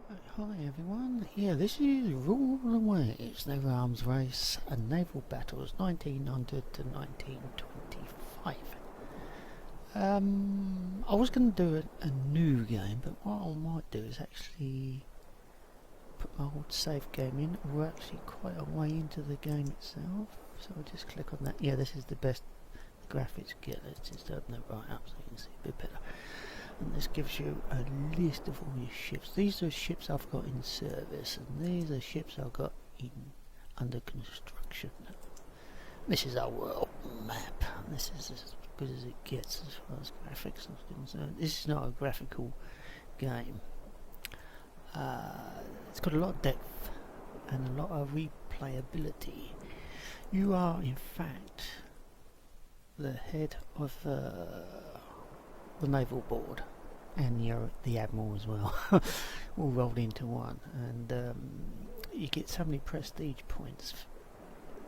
Hi everyone, this is Rule Away. It's Naval Arms Race and Naval Battles 1900 to 1925. I was going to do a new game, but what I might do is actually put my old save game in. We're actually quite a way into the game itself, so I'll just click on that. Yeah, this is the best graphics get. Let's just open it right up so you can see a bit better. And this gives you a list of all your ships. These are ships I've got in service, and these are ships I've got in under construction. This is our world map. This is as good as it gets as far as graphics are concerned. This is not a graphical game. It's got a lot of depth and a lot of replayability. You are, in fact, the head of the naval board and the admiral as well, all rolled into one, and you get so many prestige points.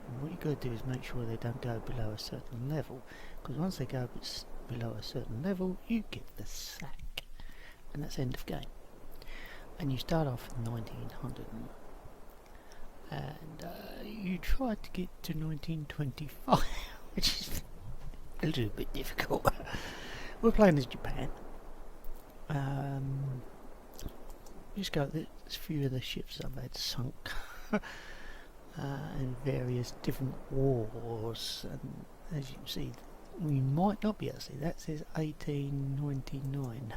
And what you got to do is make sure they don't go below a certain level, because once they go below a certain level, you get the sack, and that's end of game. And you start off in 1900, and you try to get to 1925, which is a little bit difficult. We're playing as Japan. Just go. There's a few of the ships I've had sunk in various different wars, and as you can see, we might not be able to see. That says 1899.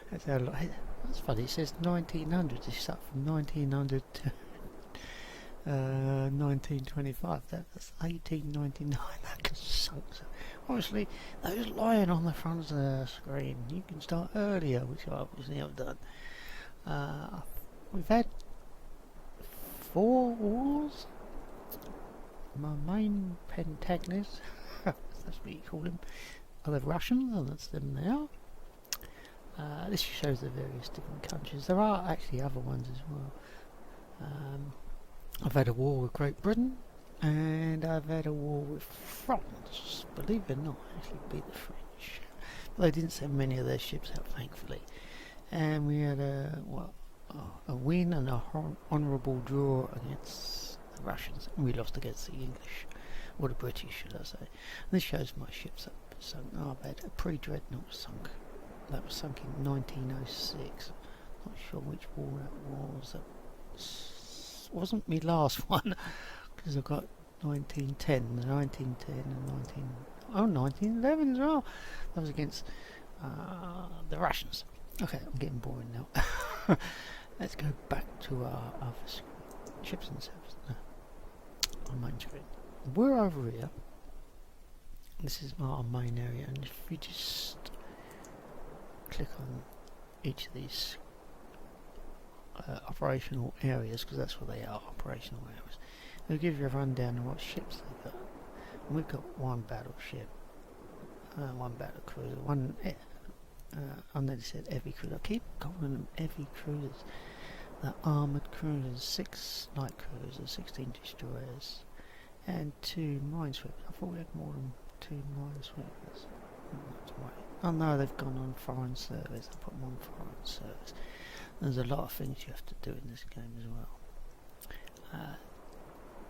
That's how. That's funny. It says 1900. It's up from 1900 to 1925. That's 1899. That gets sunk. So obviously, those lying on the front of the screen, you can start earlier, which I obviously have done. We've had 4 wars. My main protagonists, that's what you call them, are the Russians, and that's them now. This shows the various different countries. There are actually other ones as well. I've had a war with Great Britain, and I've had a war with France. Believe it or not, I actually beat the French. But they didn't send many of their ships out, thankfully. And we had a win and a honourable draw against the Russians. And we lost against the English, or the British, should I say. And this shows my ships up sunk. I've had a Pre-dreadnought sunk. That was sunk in 1906. Not sure which war that was. That wasn't my last one, because I've got 1910, the 1910 and 1911 as well. That was against the Russians. Okay, I'm getting boring now. Let's go back to our other ships and service. On main screen. We're over here. This is our main area, and if you just click on each of these operational areas, because that's what they are, operational areas. It'll give you a rundown of what ships they've got. And we've got one battleship, one battle cruiser, one I nearly said heavy cruiser. I keep calling them heavy cruisers. The armoured cruisers, 6 light cruisers, 16 destroyers, and 2 minesweepers. I thought we had more than 2 minesweepers. Oh no, they've gone on foreign service. I put them on foreign service. There's a lot of things you have to do in this game as well.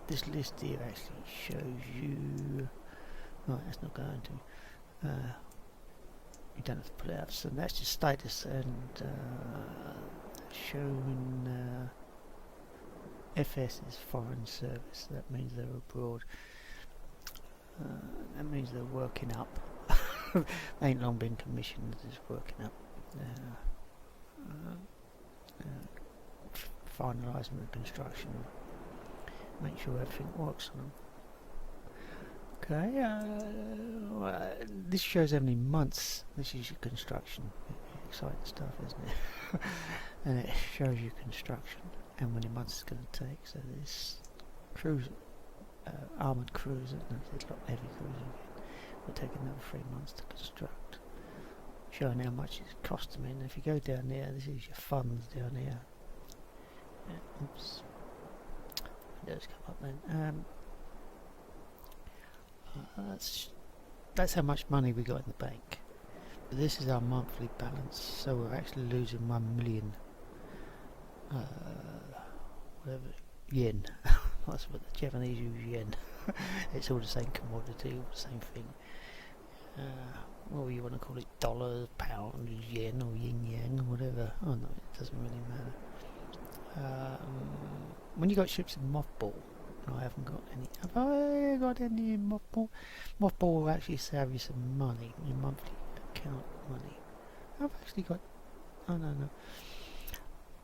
This list here actually shows you. Right, that's not going to. You don't have to pull it out. So that's just status and showing FS is foreign service. That means they're abroad. That means they're working up. They ain't long been commissioned. They're just working up. Finalising the construction, make sure everything works on them. Okay, this shows how many months this is your construction. Exciting stuff, isn't it? And it shows you construction and how many months it's going to take. So this cruiser, armoured cruiser, and it's not heavy cruiser again, will take another 3 months to construct. Showing how much it's costing me. And if you go down there, this is your funds down here. Oops. Windows come up then. That's how much money we got in the bank. But this is our monthly balance, so we're actually losing 1 million whatever, yen. That's what the Japanese use, yen. It's all the same commodity, all the same thing. What you want to call it, dollars, pounds, yen, or yin yang, or whatever. Oh no, it doesn't really matter. When you got ships in mothball, I haven't got any. Have I got any in mothball? Mothball will actually save you some money, your monthly account money. I've actually got. Oh no.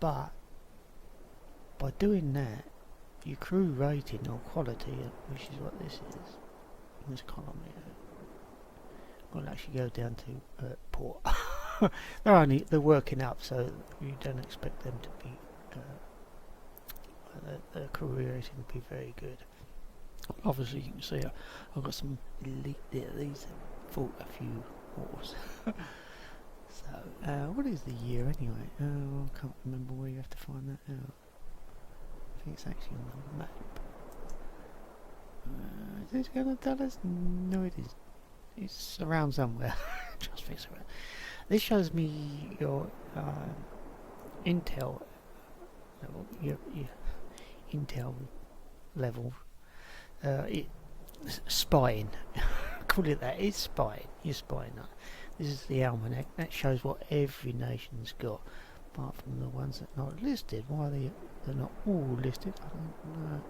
But by doing that, your crew rating or quality, which is what this is, in this column here, will actually go down to port. They're working up, so you don't expect them to be the crew rating to be very good. Obviously, you can see I've got some elite there. These have fought a few wars. So, what is the year anyway? I can't remember where you have to find that out. I think it's actually on the map. Is it going to tell us? No, it is. It's around somewhere. Trust me, it's around. This shows me your intel level. Your intel level. Spying. Call it that. It's spying. You're spying that. This is the almanac. That shows what every nation's got, apart from the ones that are not listed. Why they're not all listed, I don't know.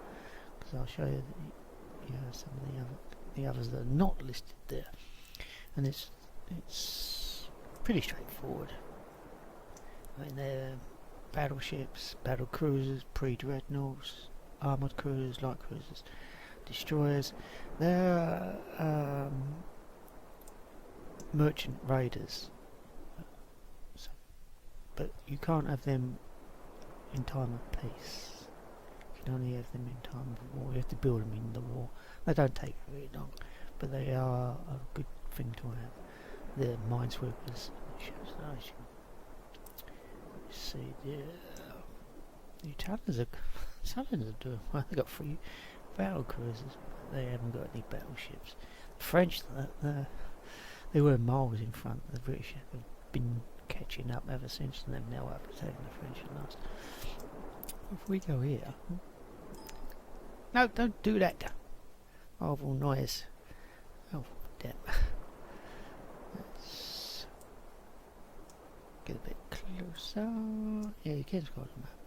Because I'll show you some of the others that are not listed there, and it's pretty straightforward. I mean, they're battleships, battle cruisers, pre-dreadnoughts, armoured cruisers, light cruisers, destroyers. They're merchant raiders, but you can't have them in time of peace. You can only have them in time of war. You have to build them in the war. They don't take very long, but they are a good thing to have. They're minesweepers. You see, the Italians are doing well. They got 3 battle cruisers, but they haven't got any battleships. The French, they were miles in front. The British have been catching up ever since, and they've now overtaken the French at last. If we go here, no, don't do that. Horrible noise. Oh, damn. Let's get a bit closer. Yeah, you can scroll the map.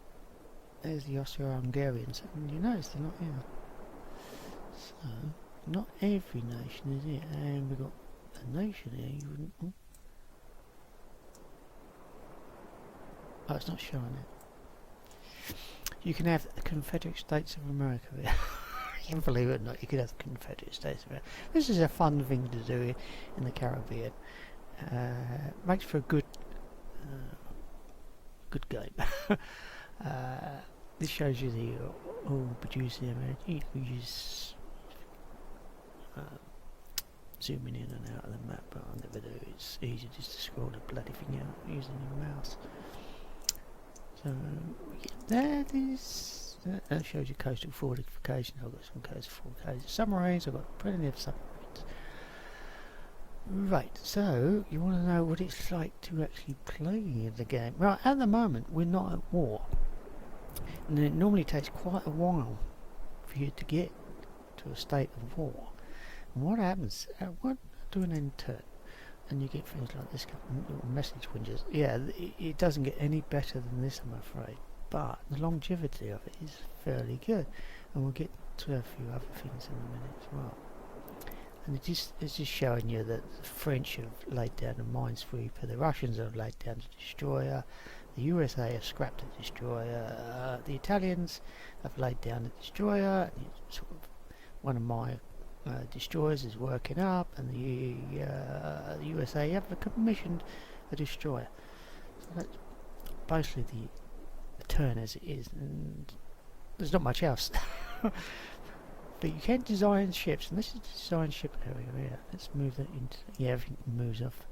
There's the Austro-Hungarians, and you notice they're not here. So, not every nation is here, and we've got a nation here. You wouldn't. Oh, it's not showing it. You can have the Confederate States of America here. You can believe it or not, you could have the Confederate States of America. This is a fun thing to do in the Caribbean. Makes for a good game. This shows you the all producing energy. You can use zooming in and out of the map, but I'll never do. It's easy just to scroll the bloody thing out using your mouse. So yeah, that shows you coastal fortifications. I've got some coastal fortifications. Submarines, I've got plenty of submarines. Right, so you want to know what it's like to actually play the game. Right, at the moment we're not at war, and it normally takes quite a while for you to get to a state of war. And what happens, what do an intern, and you get things like this little message windows. Yeah, it doesn't get any better than this, I'm afraid, but the longevity of it is fairly good, and we'll get to a few other things in a minute as well. And it's just showing you that the French have laid down a minesweeper, the Russians have laid down a destroyer, the USA have scrapped a destroyer, the Italians have laid down a destroyer, and sort of one of my destroyers is working up, and the USA have commissioned a destroyer. So that's basically the turn as it is, and there's not much else. But you can design ships, and this is the design ship area here. Let's move that into, yeah, everything moves off.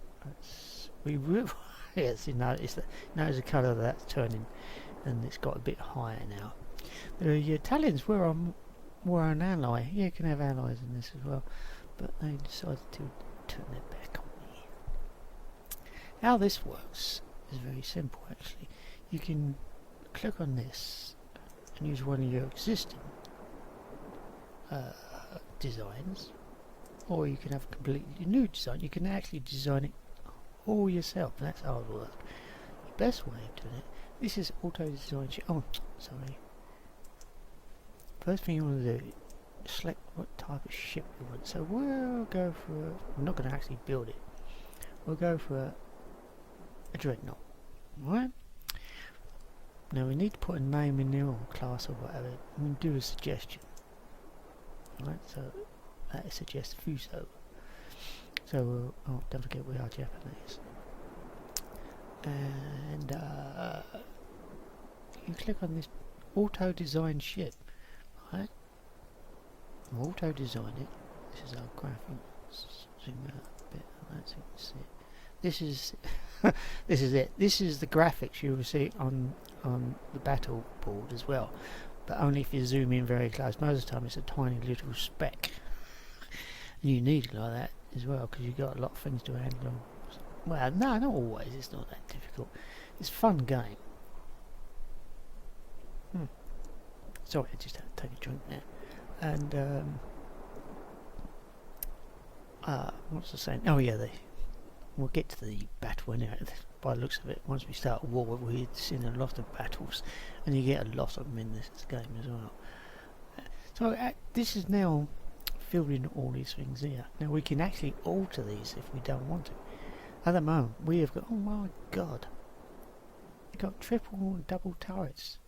Yes, you notice the colour that's turning, and it's got a bit higher now. The Italians were an ally. Yeah, you can have allies in this as well, but they decided to turn their back on me. How this works is very simple actually. You can click on this and use one of your existing designs, or you can have a completely new design. You can actually design it all yourself, and that's hard work. The best way of doing it, this is auto design ship. Oh, sorry. First thing you want to do, select what type of ship you want. So we'll go for, we're not going to actually build it, we'll go for a dreadnought. Right? Now we need to put a name in there, or class or whatever, and we'll do a suggestion. Right, so that suggests Fuso. So we'll, oh, don't forget we are Japanese. And you click on this auto design ship. Right? We'll auto design it. This is our graphic. Zoom out a bit, right, so you can see it. This is this is it. This is the graphics you will see on the battle board as well, but only if you zoom in very close. Most of the time it's a tiny little speck, and you need it like that as well because you've got a lot of things to handle. Well, no, not always. It's not that difficult. It's a fun game. Sorry, I just had to take a drink there. And what's the saying? Oh yeah, we'll get to the battle anyway. By the looks of it, once we start a war, we've seen a lot of battles, and you get a lot of them in this game as well. So this is now filled in all these things here. Now we can actually alter these if we don't want to. At the moment, we have got, oh my god, we've got triple and double turrets.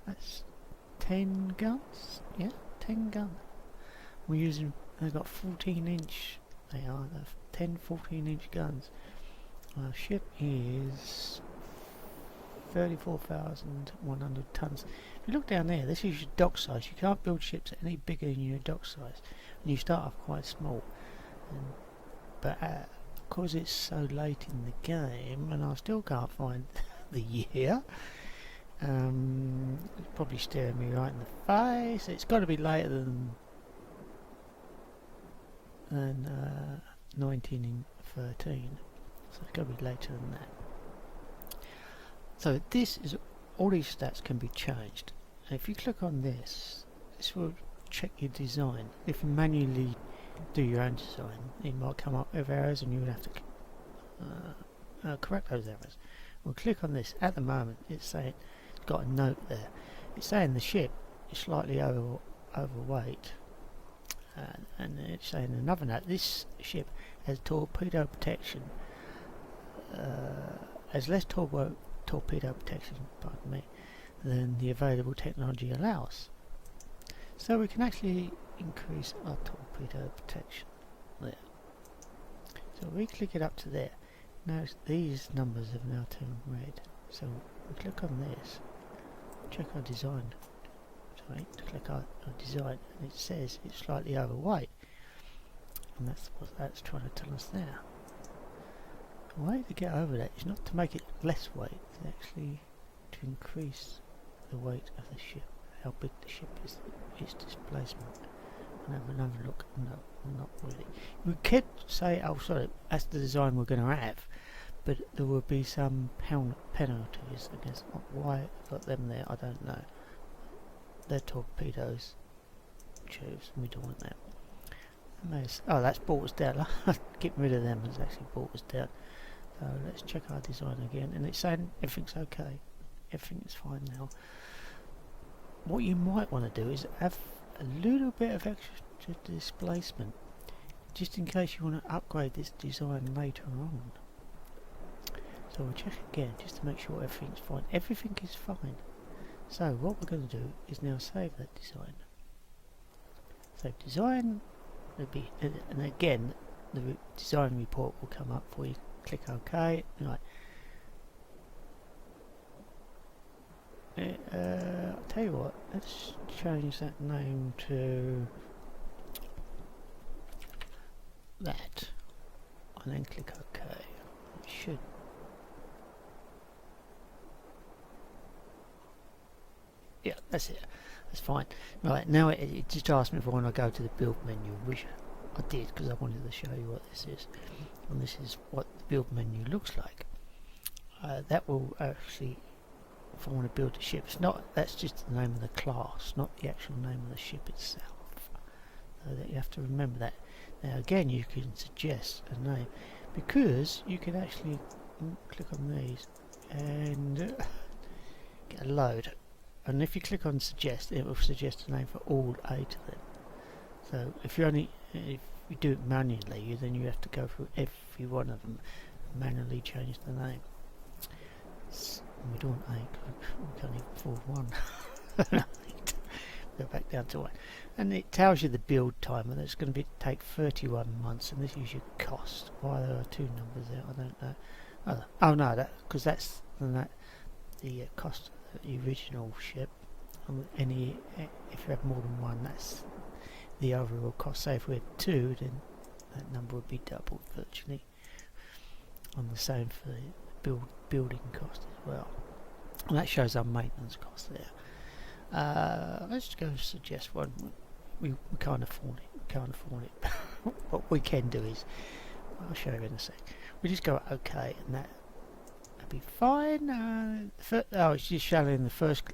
That's 10 guns? Yeah, 10 guns. We're using, they've got 14-inch, they are, 10 14-inch guns. Our ship is 34,100 tons. If you look down there, this is your dock size. You can't build ships any bigger than your dock size, and you start off quite small. But because it's so late in the game, and I still can't find the year, it's probably staring me right in the face. It's got to be later than 1913. So it's got to be later than that. So this is, all these stats can be changed. And if you click on this, this will check your design. If you manually do your own design, it might come up with errors and you would have to correct those errors. We'll click on this. At the moment it's saying, it's got a note there. It's saying the ship is slightly overweight. And it's saying another note, this ship has torpedo protection, has less torpedo protection, pardon me, than the available technology allows. So we can actually increase our torpedo protection there. So we click it up to there. Now these numbers have now turned red. So we click on this, check our design. To click our design, and it says it's slightly overweight, and that's what that's trying to tell us there. The way to get over that is not to make it less weight, it's actually to increase the weight of the ship, how big the ship is, its displacement. And have another look. No, not really. We could say, oh sorry, that's the design we're going to have, but there will be some penalties against why I got them there, I don't know. They're torpedoes tubes, and we don't want that. Oh, that's brought us down. Getting rid of them has actually brought us down. So let's check our design again, and it's saying everything's okay. Everything is fine now. What you might want to do is have a little bit of extra displacement, just in case you want to upgrade this design later on. So we'll check again, just to make sure everything's fine. Everything is fine. So what we're going to do is now save that design. Save design, and again the design report will come up for you. Click OK. Right. I'll tell you what, let's change that name to that, and then click OK. It should. Yeah, that's it. That's fine. Right, now it just asked me if I want to go to the build menu, which I did because I wanted to show you what this is. And this is what the build menu looks like. That will actually if I want to build a ship. It's not, that's just the name of the class, not the actual name of the ship itself. So that you have to remember that. Now again, you can suggest a name, because you can actually click on these and get a load. And if you click on suggest, it will suggest a name for all 8 of them. So if you do it manually, then you have to go through every one of them and manually change the name. We don't want 8, we can't even afford 1. Go back down to 1. And it tells you the build time, and it's going to take 31 months, and this is your cost. Why there are 2 numbers there, I don't know. Oh no, because that's the cost of the original ship. If you have more than 1, that's the overall cost. Say if we had 2, then that number would be doubled virtually. And the same for the building cost as well. And that shows our maintenance cost there. Let's go suggest one. We can't afford it. We can't afford it. What we can do is, I'll show you in a sec. We just go OK, and that'll be fine. It's just showing the first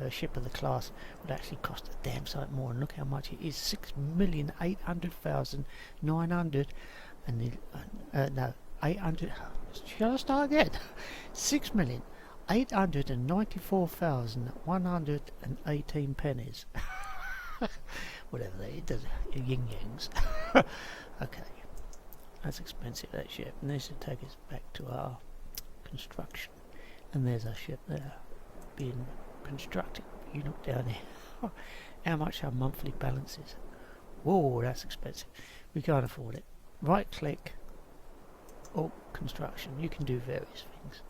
ship of the class would actually cost a damn sight more, and look how much it is. 6,800,900, and no, 800. Shall I start again? 6,894,118 pennies. Whatever it does, yin yangs. Okay, that's expensive, that ship. And this will take us back to our construction, and there's our ship there being constructed. You look down here. How much our monthly balance is. Whoa, that's expensive. We can't afford it. Right click, or construction. You can do various things.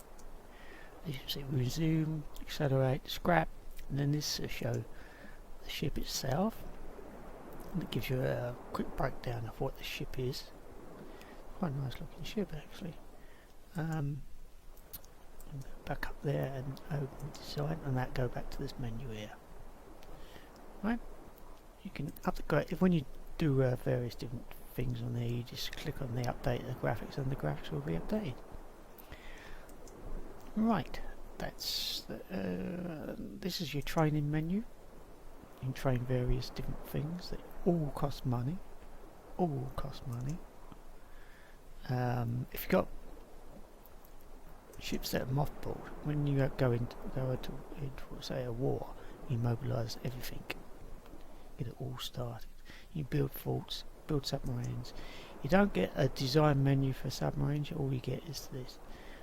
As you see, resume, accelerate, scrap, and then this will show the ship itself, and it gives you a quick breakdown of what the ship is. Quite a nice looking ship actually. Back up there and open design, and that go back to this menu here. Right, you can upgrade when you do various different things on there. You just click on the update the graphics, and the graphics will be updated. Right, that's this is your training menu. You can train various different things that all cost money. All cost money. If you've got ships that are mothballed, when you go into say a war, you mobilise everything, get it all started. You build forts, build submarines. You don't get a design menu for submarines. All you get is this,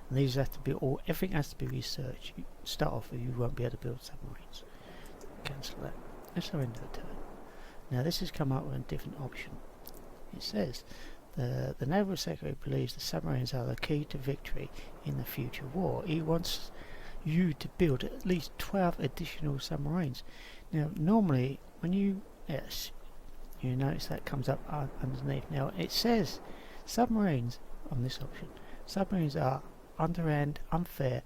and these have to be everything has to be researched. You start off with, you won't be able to build submarines. Cancel that. Let's go into it. Now this has come up with a different option. It says the Naval Secretary believes the submarines are the key to victory in the future war. He wants you to build at least 12 additional submarines. Now normally when you notice that comes up underneath. Now it says submarines on this option. Submarines are underhand, unfair,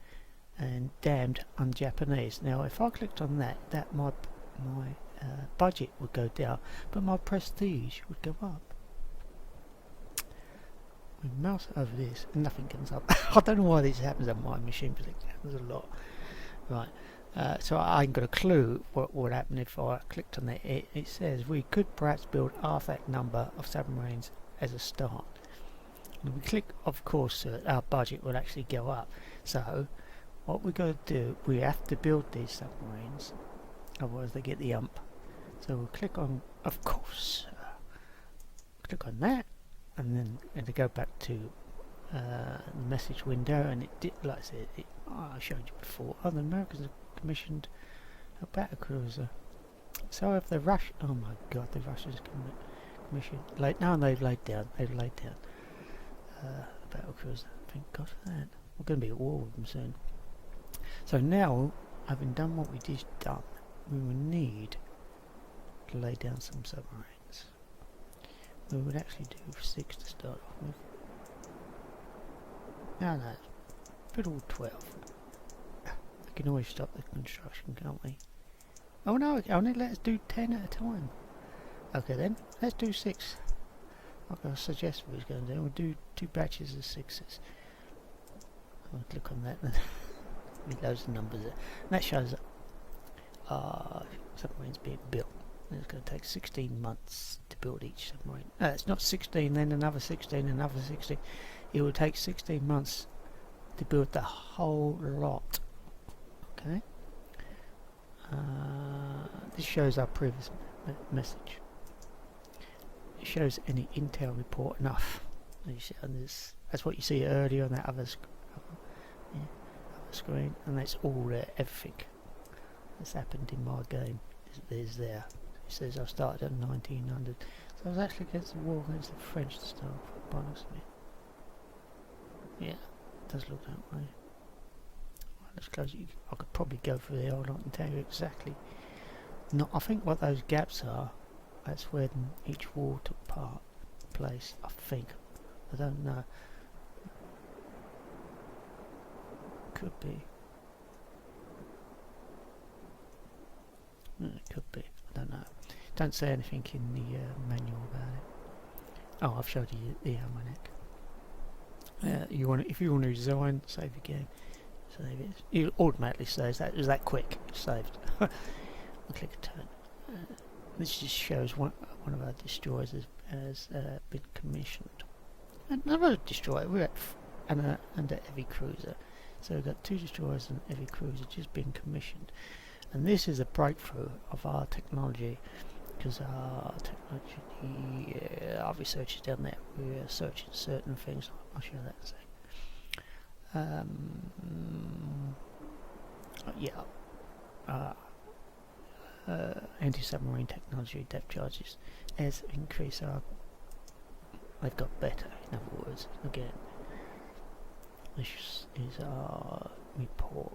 and damned un-Japanese. Now if I clicked on that, my budget would go down, but my prestige would go up. We mouse over this and nothing comes up. I don't know why this happens on my machine, but it happens a lot. Right, so I ain't got a clue what would happen if I clicked on that. It says we could perhaps build half that number of submarines as a start. And we click, of course, our budget will actually go up. So what we're going to do, we have to build these submarines, otherwise they get the ump. So we'll click on, of course, click on that, and then to go back to the message window, and it did, like I said, I showed you before. Oh, the Americans have commissioned a battle cruiser. So if the oh my God, the Russians commissioned. Now they've laid down. Battle cruiser. Thank God for that. We're going to be at war with them soon. So now, having done what we just done, we will need to lay down some submarines. We would actually do 6 to start off with. No, put all 12. We can always stop the construction, can't we? Oh no, only let us do 10 at a time. Okay then, let's do 6. I'll suggest what we're going to do. We'll do 2 batches of 6s. I'll click on that then. with loads of numbers there. And that shows submarines being built. And it's going to take 16 months to build each submarine. No, it's not 16, then another 16, another 16. It will take 16 months to build the whole lot. Okay. This shows our previous message. It shows any intel report enough. And that's what you see earlier on that other screen, and that's all there, everything that's happened in my game is there. It says I started in 1900, so I was actually against the war against the French to start by the looks of it. Yeah, it does look that way. Right, let's close it. I could probably go through there, I can tell you exactly. No, I think what those gaps are, that's when each war took place, I think. I don't know. Could be. It could be. I don't know. Don't say anything in the manual about it. Oh, I've showed you the almanac. If you want to resign, save your game. Save it. It automatically saves that. It was that quick. It's saved. I'll click a turn. This just shows one of our destroyers has been commissioned. Another destroyer. We're at under heavy cruiser. So we've got 2 destroyers and heavy cruiser just been commissioned. And this is a breakthrough of our technology, because our technology, our research is down there. We're searching certain things. I'll show that in a sec. Anti-submarine technology depth charges has increased our... They've got better, in other words. Again, this is our report.